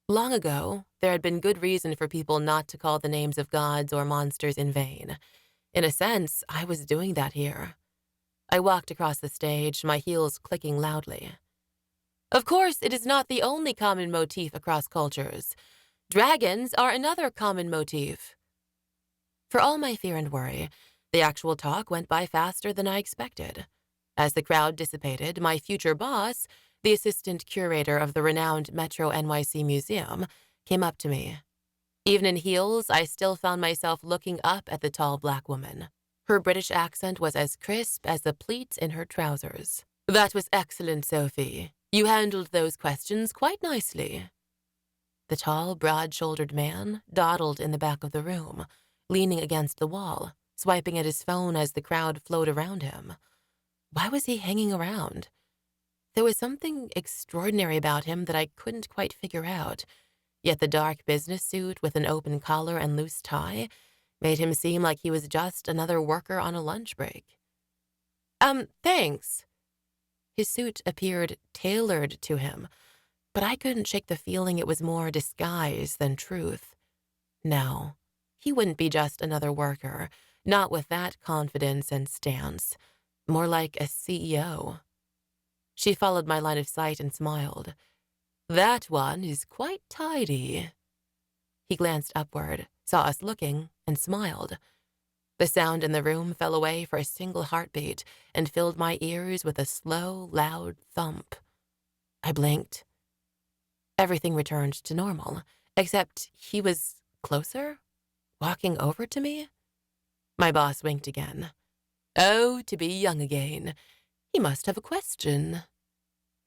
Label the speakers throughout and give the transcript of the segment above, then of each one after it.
Speaker 1: Long ago, there had been good reason for people not to call the names of gods or monsters in vain. In a sense, I was doing that here. I walked across the stage, my heels clicking loudly. Of course, it is not the only common motif across cultures. Dragons are another common motif. For all my fear and worry, the actual talk went by faster than I expected. As the crowd dissipated, my future boss, the assistant curator of the renowned Metro NYC Museum, came up to me. Even in heels, I still found myself looking up at the tall black woman. Her British accent was as crisp as the pleats in her trousers. "That was excellent, Sophie. You handled those questions quite nicely." The tall, broad-shouldered man dawdled in the back of the room, leaning against the wall, swiping at his phone as the crowd flowed around him. Why was he hanging around? There was something extraordinary about him that I couldn't quite figure out, yet the dark business suit with an open collar and loose tie made him seem like he was just another worker on a lunch break. Thanks." His suit appeared tailored to him, but I couldn't shake the feeling it was more disguise than truth. No, he wouldn't be just another worker, not with that confidence and stance. More like a CEO. She followed my line of sight and smiled. "That one is quite tidy." He glanced upward, saw us looking, and smiled. The sound in the room fell away for a single heartbeat and filled my ears with a slow, loud thump. I blinked. Everything returned to normal, except he was closer, walking over to me. My boss winked again. "Oh, to be young again. He must have a question."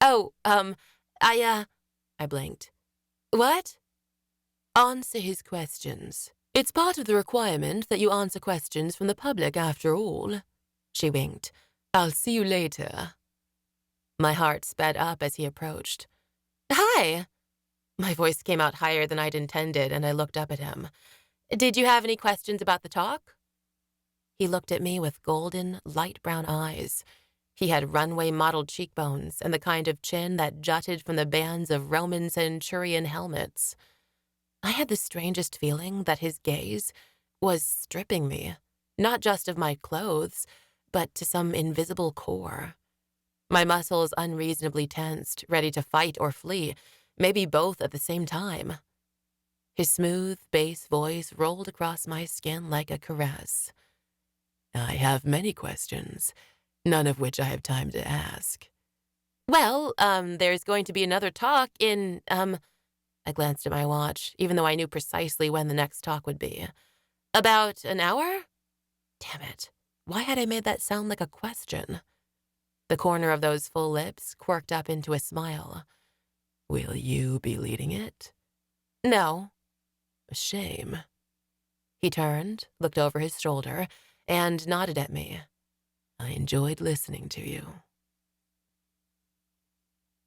Speaker 1: "Oh, I blinked. "What?" "Answer his questions. It's part of the requirement that you answer questions from the public after all." She winked. "I'll see you later." My heart sped up as he approached. "Hi!" My voice came out higher than I'd intended, and I looked up at him. "Did you have any questions about the talk?" He looked at me with golden, light brown eyes. He had runway modeled cheekbones and the kind of chin that jutted from the bands of Roman centurion helmets. I had the strangest feeling that his gaze was stripping me, not just of my clothes, but to some invisible core. My muscles unreasonably tensed, ready to fight or flee, maybe both at the same time. His smooth, bass voice rolled across my skin like a caress. "I have many questions, none of which I have time to ask." "Well, there's going to be another talk in, I glanced at my watch, even though I knew precisely when the next talk would be. "About an hour?" Damn it. Why had I made that sound like a question? The corner of those full lips quirked up into a smile. "Will you be leading it?" "No." "A shame." He turned, looked over his shoulder, and nodded at me. "I enjoyed listening to you."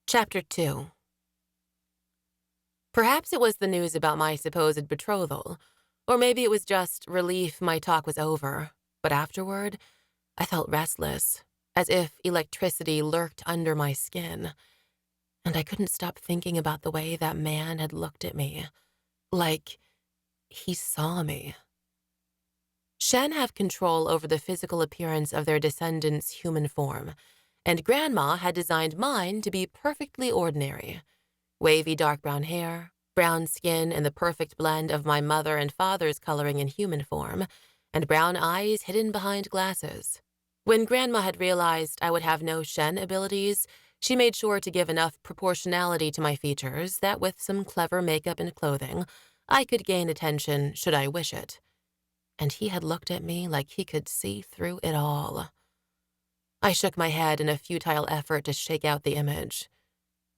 Speaker 1: Chapter 2. Perhaps it was the news about my supposed betrothal, or maybe it was just relief my talk was over, but afterward, I felt restless, as if electricity lurked under my skin, and I couldn't stop thinking about the way that man had looked at me, like he saw me. Shen have control over the physical appearance of their descendants' human form, and Grandma had designed mine to be perfectly ordinary. Wavy dark brown hair, brown skin and the perfect blend of my mother and father's coloring in human form, and brown eyes hidden behind glasses. When Grandma had realized I would have no Shen abilities, she made sure to give enough proportionality to my features that with some clever makeup and clothing, I could gain attention should I wish it. And he had looked at me like he could see through it all. I shook my head in a futile effort to shake out the image.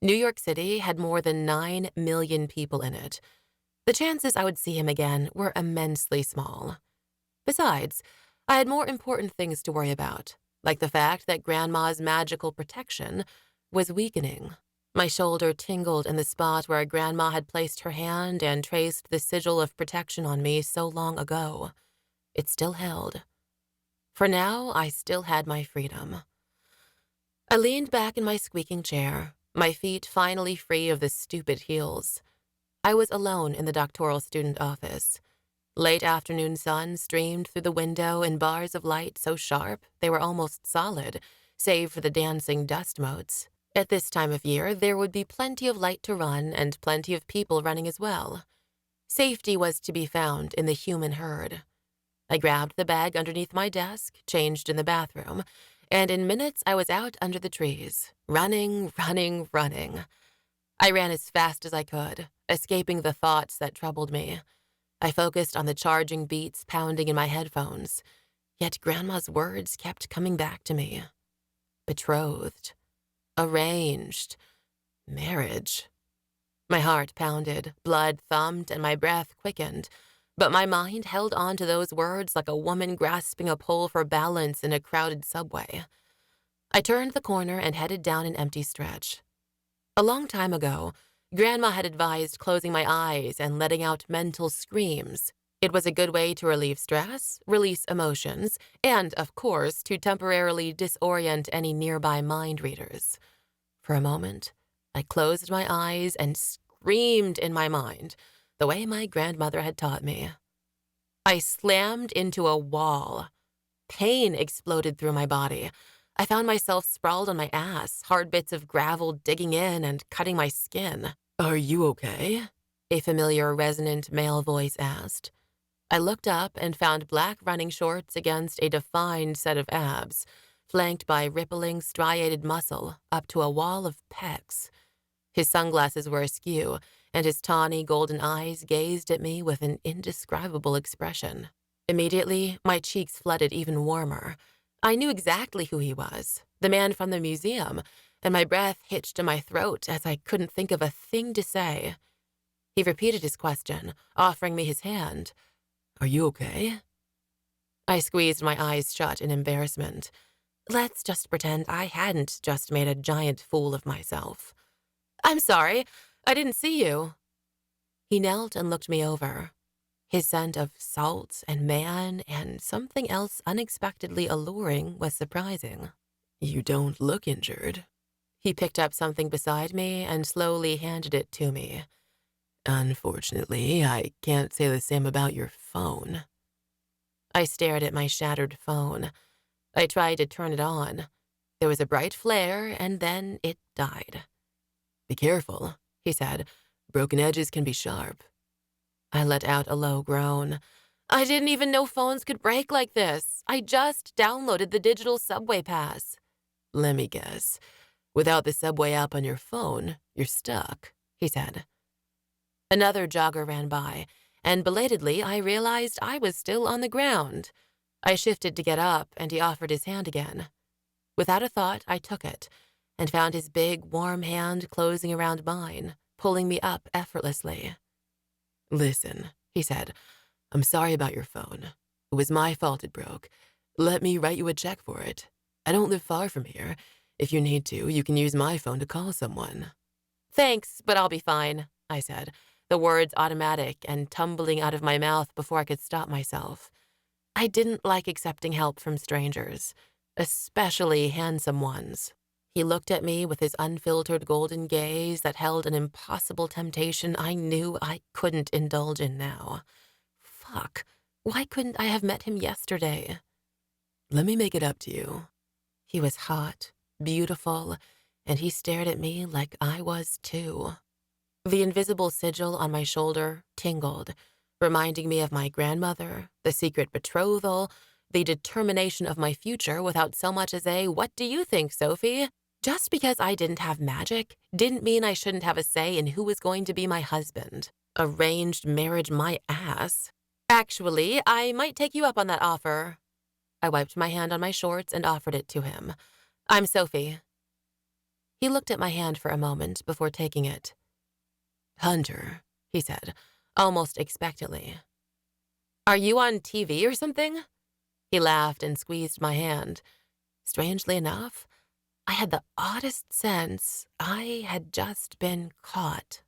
Speaker 1: New York City had more than 9 million people in it. The chances I would see him again were immensely small. Besides, I had more important things to worry about, like the fact that Grandma's magical protection was weakening. My shoulder tingled in the spot where Grandma had placed her hand and traced the sigil of protection on me so long ago. It still held. For now, I still had my freedom. I leaned back in my squeaking chair, my feet finally free of the stupid heels. I was alone in the doctoral student office. Late afternoon sun streamed through the window in bars of light so sharp they were almost solid, save for the dancing dust motes. At this time of year, there would be plenty of light to run and plenty of people running as well. Safety was to be found in the human herd. I grabbed the bag underneath my desk, changed in the bathroom, and in minutes I was out under the trees, running, running, running. I ran as fast as I could, escaping the thoughts that troubled me. I focused on the charging beats pounding in my headphones, yet Grandma's words kept coming back to me. Betrothed. Arranged. Marriage. My heart pounded, blood thumped, and my breath quickened, but my mind held on to those words like a woman grasping a pole for balance in a crowded subway. I turned the corner and headed down an empty stretch. A long time ago, Grandma had advised closing my eyes and letting out mental screams. It was a good way to relieve stress, release emotions, and, of course, to temporarily disorient any nearby mind readers. For a moment, I closed my eyes and screamed in my mind, the way my grandmother had taught me. I slammed into a wall. Pain exploded through my body. I found myself sprawled on my ass, hard bits of gravel digging in and cutting my skin. "Are you okay?" a familiar, resonant male voice asked. I looked up and found black running shorts against a defined set of abs, flanked by rippling, striated muscle up to a wall of pecs. His sunglasses were askew, and his tawny golden eyes gazed at me with an indescribable expression. Immediately, my cheeks flooded even warmer. I knew exactly who he was, the man from the museum, and my breath hitched in my throat as I couldn't think of a thing to say. He repeated his question, offering me his hand. "Are you okay?" I squeezed my eyes shut in embarrassment. Let's just pretend I hadn't just made a giant fool of myself. "I'm sorry, I didn't see you." He knelt and looked me over. His scent of salt and man and something else unexpectedly alluring was surprising. "You don't look injured." He picked up something beside me and slowly handed it to me. "Unfortunately, I can't say the same about your phone." I stared at my shattered phone. I tried to turn it on. There was a bright flare, and then it died. "Be careful," he said. "Broken edges can be sharp." I let out a low groan. I didn't even know phones could break like this. I just downloaded the digital subway pass. "Let me guess. Without the subway app on your phone, you're stuck," he said. Another jogger ran by, and belatedly I realized I was still on the ground. I shifted to get up, and he offered his hand again. Without a thought, I took it, and found his big, warm hand closing around mine, pulling me up effortlessly. "Listen," he said, "I'm sorry about your phone. It was my fault it broke. Let me write you a check for it. I don't live far from here. If you need to, you can use my phone to call someone." "Thanks, but I'll be fine," I said, the words automatic and tumbling out of my mouth before I could stop myself. I didn't like accepting help from strangers, especially handsome ones. He looked at me with his unfiltered golden gaze that held an impossible temptation I knew I couldn't indulge in now. Fuck, why couldn't I have met him yesterday? "Let me make it up to you." He was hot, beautiful, and he stared at me like I was too. The invisible sigil on my shoulder tingled, reminding me of my grandmother, the secret betrothal, the determination of my future without so much as a "What do you think, Sophie?" Just because I didn't have magic didn't mean I shouldn't have a say in who was going to be my husband. Arranged marriage my ass. "Actually, I might take you up on that offer." I wiped my hand on my shorts and offered it to him. "I'm Sophie." He looked at my hand for a moment before taking it. "Hunter," he said, almost expectantly. "Are you on TV or something?" He laughed and squeezed my hand. Strangely enough, I had the oddest sense I had just been caught.